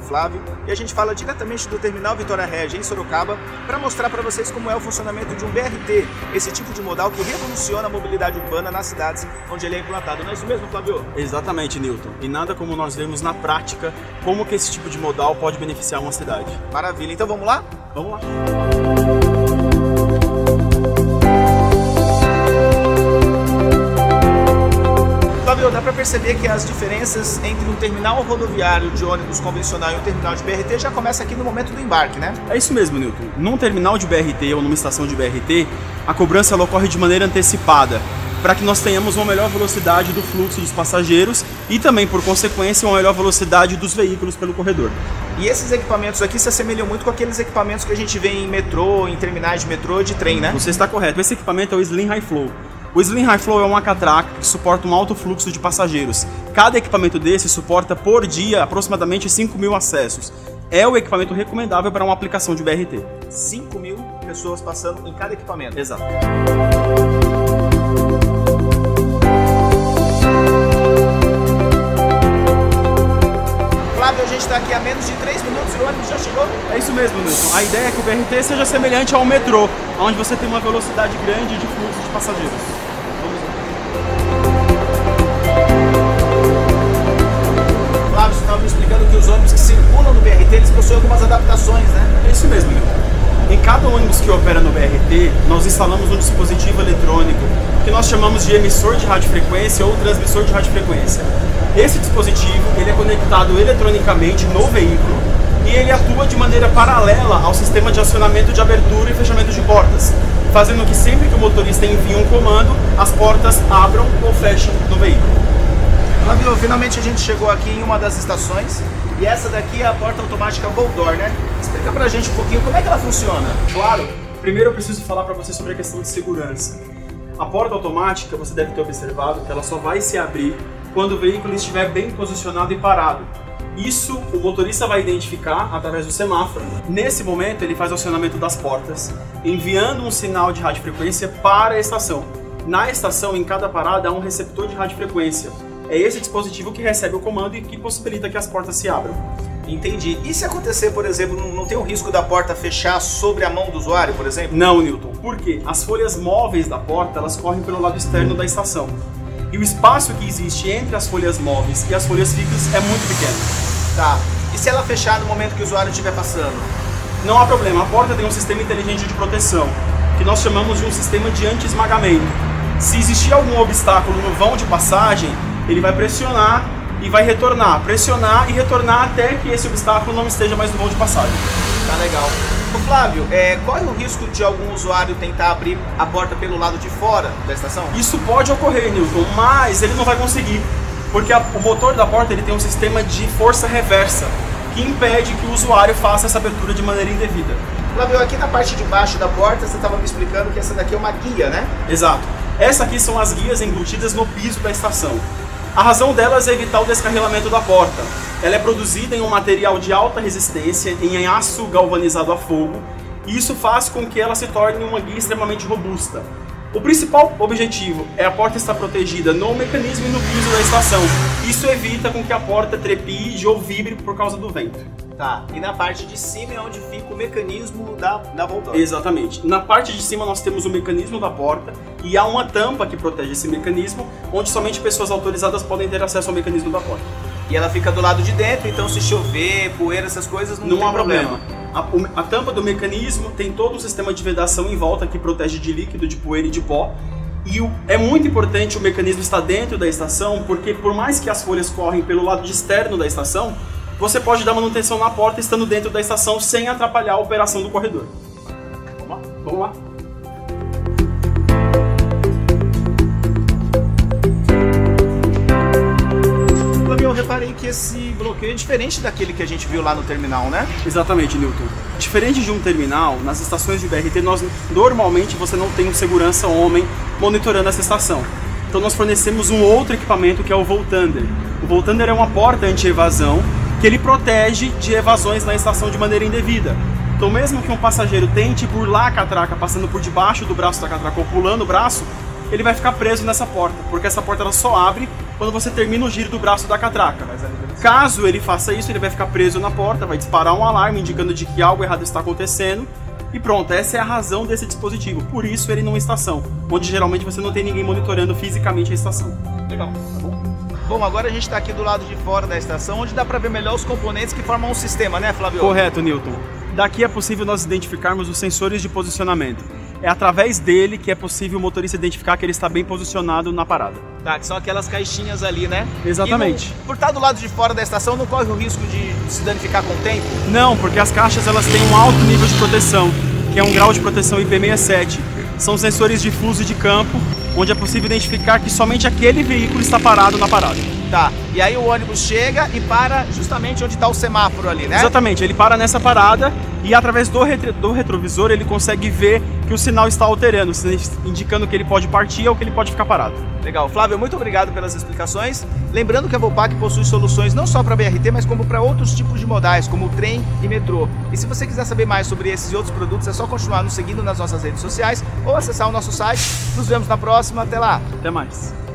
Flávio e a gente fala diretamente do Terminal Vitória Regia, em Sorocaba, para mostrar para vocês como é o funcionamento de um BRT, esse tipo de modal que revoluciona a mobilidade urbana nas cidades onde ele é implantado. Não é isso mesmo, Flávio? Exatamente, Newton. E nada como nós vemos na prática como que esse tipo de modal pode beneficiar uma cidade. Maravilha. Então vamos lá? Vamos lá. Flávio, dá para perceber que as diferenças entre um terminal rodoviário de ônibus convencional e um terminal de BRT já começa aqui no momento do embarque, né? É isso mesmo, Newton. Num terminal de BRT ou numa estação de BRT, a cobrança ela ocorre de maneira antecipada, para que nós tenhamos uma melhor velocidade do fluxo dos passageiros e também, por consequência, uma melhor velocidade dos veículos pelo corredor. E esses equipamentos aqui se assemelham muito com aqueles equipamentos que a gente vê em metrô, em terminais de metrô e de trem, né? Você está correto. Esse equipamento é o Slim High Flow. O Slim High Flow é uma catraca que suporta um alto fluxo de passageiros. Cada equipamento desse suporta por dia aproximadamente 5.000 acessos. É o equipamento recomendável para uma aplicação de BRT. 5.000 pessoas passando em cada equipamento. Exato. Flávio, a gente está aqui há menos de 3 minutos e o ônibus já chegou? É isso mesmo, Nilson. A ideia é que o BRT seja semelhante ao metrô, onde você tem uma velocidade grande de fluxo de passageiros. Flávio, você estava me explicando que os ônibus que circulam no BRT, eles possuem algumas adaptações, né? É isso mesmo, Nilson. Em cada ônibus que opera no BRT, nós instalamos um dispositivo eletrônico que nós chamamos de emissor de radiofrequência ou transmissor de radiofrequência. Esse dispositivo ele é conectado eletronicamente no veículo e ele atua de maneira paralela ao sistema de acionamento de abertura e fechamento de portas, fazendo que sempre que o motorista envia um comando, as portas abram ou fecham no veículo. Flávio, finalmente a gente chegou aqui em uma das estações e essa daqui é a porta automática Boldor, né? Explica pra gente um pouquinho como é que ela funciona. Claro, primeiro eu preciso falar para você sobre a questão de segurança. A porta automática, você deve ter observado que ela só vai se abrir quando o veículo estiver bem posicionado e parado. Isso o motorista vai identificar através do semáforo. Nesse momento ele faz o acionamento das portas, enviando um sinal de radiofrequência para a estação. Na estação, em cada parada, há um receptor de radiofrequência. É esse dispositivo que recebe o comando e que possibilita que as portas se abram. Entendi. E se acontecer, por exemplo, não tem o risco da porta fechar sobre a mão do usuário, por exemplo? Não, Newton. Por quê? As folhas móveis da porta, elas correm pelo lado externo da estação. E o espaço que existe entre as folhas móveis e as folhas fixas é muito pequeno. Tá. E se ela fechar no momento que o usuário estiver passando? Não há problema. A porta tem um sistema inteligente de proteção, que nós chamamos de um sistema de anti-esmagamento. Se existir algum obstáculo no vão de passagem, ele vai pressionar e vai retornar, pressionar e retornar até que esse obstáculo não esteja mais no vão de passagem. Tá legal. Ô Flávio, corre o risco de algum usuário tentar abrir a porta pelo lado de fora da estação? Isso pode ocorrer, Newton, mas ele não vai conseguir, porque o motor da porta ele tem um sistema de força reversa, que impede que o usuário faça essa abertura de maneira indevida. Flávio, aqui na parte de baixo da porta, você estava me explicando que essa daqui é uma guia, né? Exato. Essas aqui são as guias embutidas no piso da estação. A razão delas é evitar o descarrilamento da porta. Ela é produzida em um material de alta resistência, em aço galvanizado a fogo, e isso faz com que ela se torne uma guia extremamente robusta. O principal objetivo é a porta estar protegida no mecanismo e no piso da estação. Isso evita com que a porta trepide ou vibre por causa do vento. Tá, e na parte de cima é onde fica o mecanismo da Boldor. Exatamente. Na parte de cima nós temos o mecanismo da porta e há uma tampa que protege esse mecanismo, onde somente pessoas autorizadas podem ter acesso ao mecanismo da porta. E ela fica do lado de dentro, então se chover, poeira, essas coisas, não tem há problema. A tampa do mecanismo tem todo um sistema de vedação em volta que protege de líquido, de poeira e de pó. E é muito importante o mecanismo estar dentro da estação, porque por mais que as folhas correm pelo lado externo da estação, você pode dar manutenção na porta estando dentro da estação sem atrapalhar a operação do corredor. Vamos lá? Vamos lá. Eu reparei que esse bloqueio é diferente daquele que a gente viu lá no terminal, né? Exatamente, Newton. Diferente de um terminal, nas estações de BRT, normalmente você não tem um segurança homem monitorando essa estação. Então nós fornecemos um outro equipamento que é o Voltander. O Voltander é uma porta anti-evasão que ele protege de evasões na estação de maneira indevida. Então mesmo que um passageiro tente burlar a catraca passando por debaixo do braço da catraca ou pulando o braço, ele vai ficar preso nessa porta, porque essa porta ela só abre quando você termina o giro do braço da catraca. Caso ele faça isso, ele vai ficar preso na porta, vai disparar um alarme indicando de que algo errado está acontecendo. E pronto, essa é a razão desse dispositivo. Por isso ele numa estação, onde geralmente você não tem ninguém monitorando fisicamente a estação. Legal, tá bom? Bom, agora a gente está aqui do lado de fora da estação, onde dá para ver melhor os componentes que formam um sistema, né, Flávio? Correto, Newton. Daqui é possível nós identificarmos os sensores de posicionamento. É através dele que é possível o motorista identificar que ele está bem posicionado na parada. Tá, que são aquelas caixinhas ali, né? Exatamente. Por estar do lado de fora da estação, não corre o risco de se danificar com o tempo? Não, porque as caixas elas têm um alto nível de proteção, que é um grau de proteção IP67. São sensores difusos de campo, onde é possível identificar que somente aquele veículo está parado na parada. Tá, e aí o ônibus chega e para justamente onde está o semáforo ali, né? Exatamente, ele para nessa parada e através do retrovisor ele consegue ver que o sinal está alterando, indicando que ele pode partir ou que ele pode ficar parado. Legal, Flávio, muito obrigado pelas explicações. Lembrando que a Volpac possui soluções não só para BRT, mas como para outros tipos de modais, como trem e metrô. E se você quiser saber mais sobre esses e outros produtos, é só continuar nos seguindo nas nossas redes sociais ou acessar o nosso site. Nos vemos na próxima, até lá! Até mais!